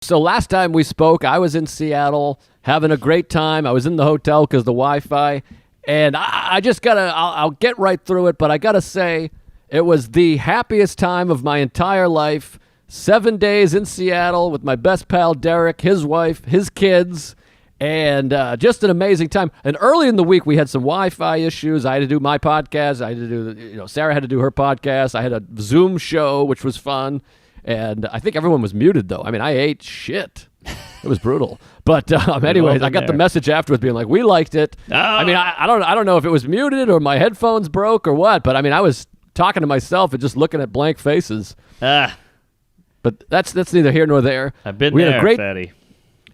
So last time we spoke, I was in Seattle having a great time. I was in the hotel because the Wi-Fi, and I just I'll get right through it, but I gotta say, it was the happiest time of my entire life. 7 days in Seattle with my best pal Derek, his wife, his kids, and just an amazing time. And early in the week, we had some Wi-Fi issues. I had to do my podcast. I had to do, Sarah had to do her podcast. I had a Zoom show, which was fun. And I think everyone was muted, though. I mean, I ate shit. It was brutal. But anyways, I got the message afterwards being like, we liked it. Oh. I mean, I don't know if it was muted or my headphones broke or what, but I mean, I was talking to myself and just looking at blank faces. But that's neither here nor there. I've been there, fatty.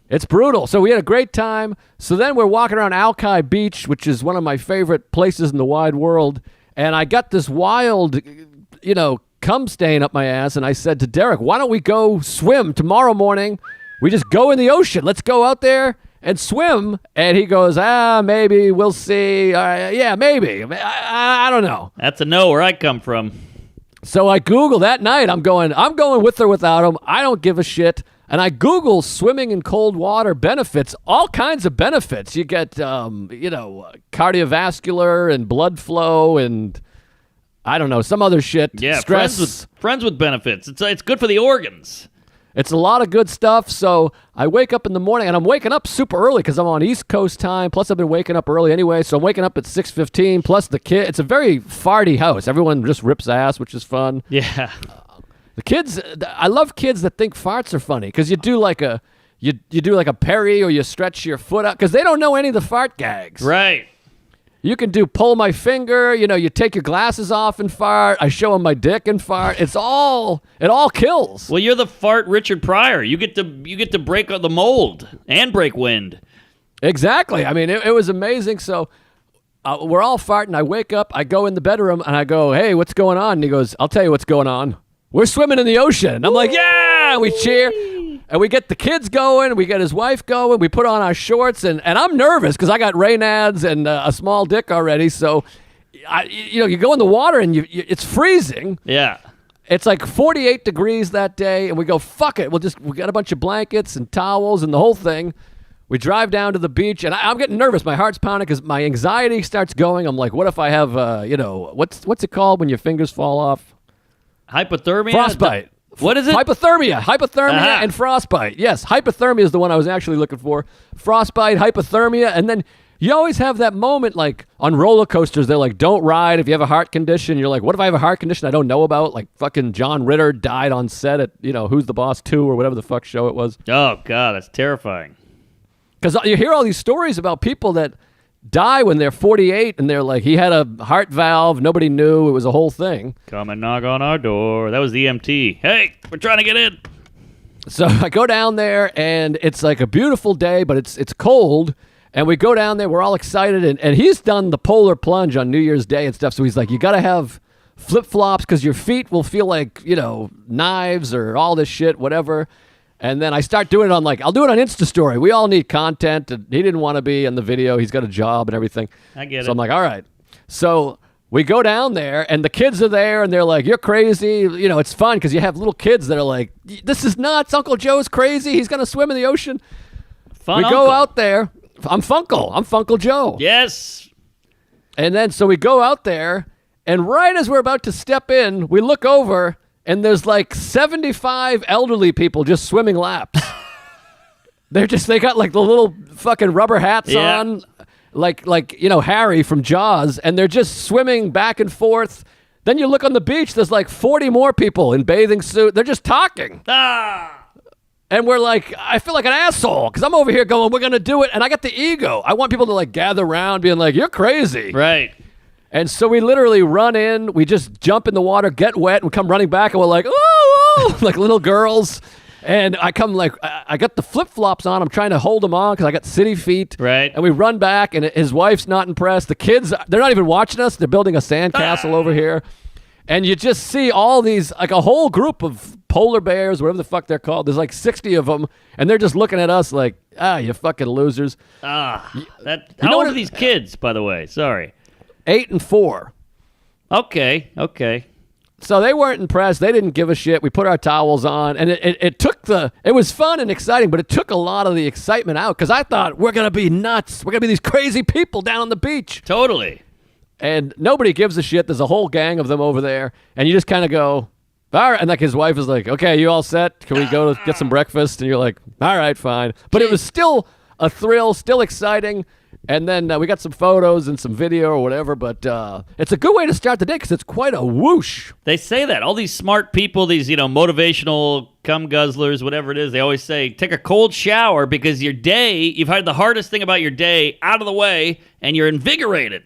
It's brutal. So we had a great time. So then we're walking around Alki Beach, which is one of my favorite places in the wide world. And I got this wild, cum stain up my ass. And I said to Derek, why don't we go swim tomorrow morning? We just go in the ocean. Let's go out there and swim. And he goes, maybe. We'll see. Yeah, maybe. I don't know. That's a no where I come from. So I Google that night. I'm going with or without him. I don't give a shit. And I Google swimming in cold water benefits, all kinds of benefits. You get, cardiovascular and blood flow and I don't know, some other shit. Yeah, stress. friends with benefits. It's good for the organs. It's a lot of good stuff. So I wake up in the morning, and I'm waking up super early because I'm on East Coast time. Plus, I've been waking up early anyway. So I'm waking up at 6:15. Plus, the kid. It's a very farty house. Everyone just rips ass, which is fun. Yeah. The kids. I love kids that think farts are funny because you do like a Perry or you stretch your foot out because they don't know any of the fart gags. Right. You can do pull my finger, you take your glasses off and fart. I show them my dick and fart. It all kills. Well, you're the fart Richard Pryor. You get to break the mold and break wind. Exactly. I mean, it was amazing. So we're all farting. I wake up, I go in the bedroom, and I go, hey, what's going on? And he goes, I'll tell you what's going on. We're swimming in the ocean. And I'm like, yeah, we cheer. And we get the kids going, we get his wife going, we put on our shorts, and I'm nervous because I got Raynaud's and a small dick already. So, you go in the water and it's freezing. Yeah. It's like 48 degrees that day, and we go, fuck it. We got a bunch of blankets and towels and the whole thing. We drive down to the beach, and I'm getting nervous. My heart's pounding because my anxiety starts going. I'm like, what if I have, what's it called when your fingers fall off? Hypothermia? Frostbite. What is it? Hypothermia and frostbite. Yes, hypothermia is the one I was actually looking for. Frostbite, hypothermia, and then you always have that moment like on roller coasters. They're like, don't ride if you have a heart condition. You're like, what if I have a heart condition I don't know about? Like fucking John Ritter died on set at, Who's the Boss 2 or whatever the fuck show it was. Oh, God, that's terrifying. Because you hear all these stories about people that die when they're 48 and they're like, he had a heart valve, nobody knew, it was a whole thing. Come and knock on our door. That was the EMT. Hey, we're trying to get in. So I go down there and it's like a beautiful day, but it's cold, and we go down there, we're all excited, and he's done the polar plunge on New Year's Day and stuff, so he's like, you gotta have flip-flops because your feet will feel like knives or all this shit, whatever. And then I start doing it on I'll do it on Insta Story. We all need content. And he didn't want to be in the video. He's got a job and everything. I get it. So I'm like, all right. So we go down there, and the kids are there, and they're like, you're crazy. It's fun because you have little kids that are like, this is nuts. Uncle Joe's crazy. He's going to swim in the ocean. Fun we go out there. I'm Funkle Joe. Yes. And then so we go out there, and right as we're about to step in, we look over, and there's like 75 elderly people just swimming laps. They got like the little fucking rubber hats on, like Harry from Jaws, and they're just swimming back and forth. Then you look on the beach, there's like 40 more people in bathing suit. They're just talking. And we're like, I feel like an asshole because I'm over here going, we're going to do it. And I got the ego. I want people to like gather around being like, you're crazy. Right. And so we literally run in, we just jump in the water, get wet, and come running back, and we're like, ooh, like little girls. And I come I got the flip-flops on, I'm trying to hold them on because I got city feet. Right. And we run back, and his wife's not impressed. The kids, they're not even watching us. They're building a sandcastle over here. And you just see all these, like a whole group of polar bears, whatever the fuck they're called. There's like 60 of them, and they're just looking at us like, you fucking losers. How old are these kids, by the way? Sorry. 8 and 4. Okay. So they weren't impressed. They didn't give a shit. We put our towels on, and it was fun and exciting, but it took a lot of the excitement out because I thought we're going to be nuts. We're going to be these crazy people down on the beach. Totally. And nobody gives a shit. There's a whole gang of them over there, and you just kind of go, all right. And like his wife is like, okay, you all set? Can we go to get some breakfast? And you're like, all right, fine. But it was still a thrill, still exciting. And then we got some photos and some video or whatever, but it's a good way to start the day because it's quite a whoosh. They say that. All these smart people, these, motivational cum guzzlers, whatever it is, they always say, take a cold shower because your day, you've had the hardest thing about your day out of the way and you're invigorated.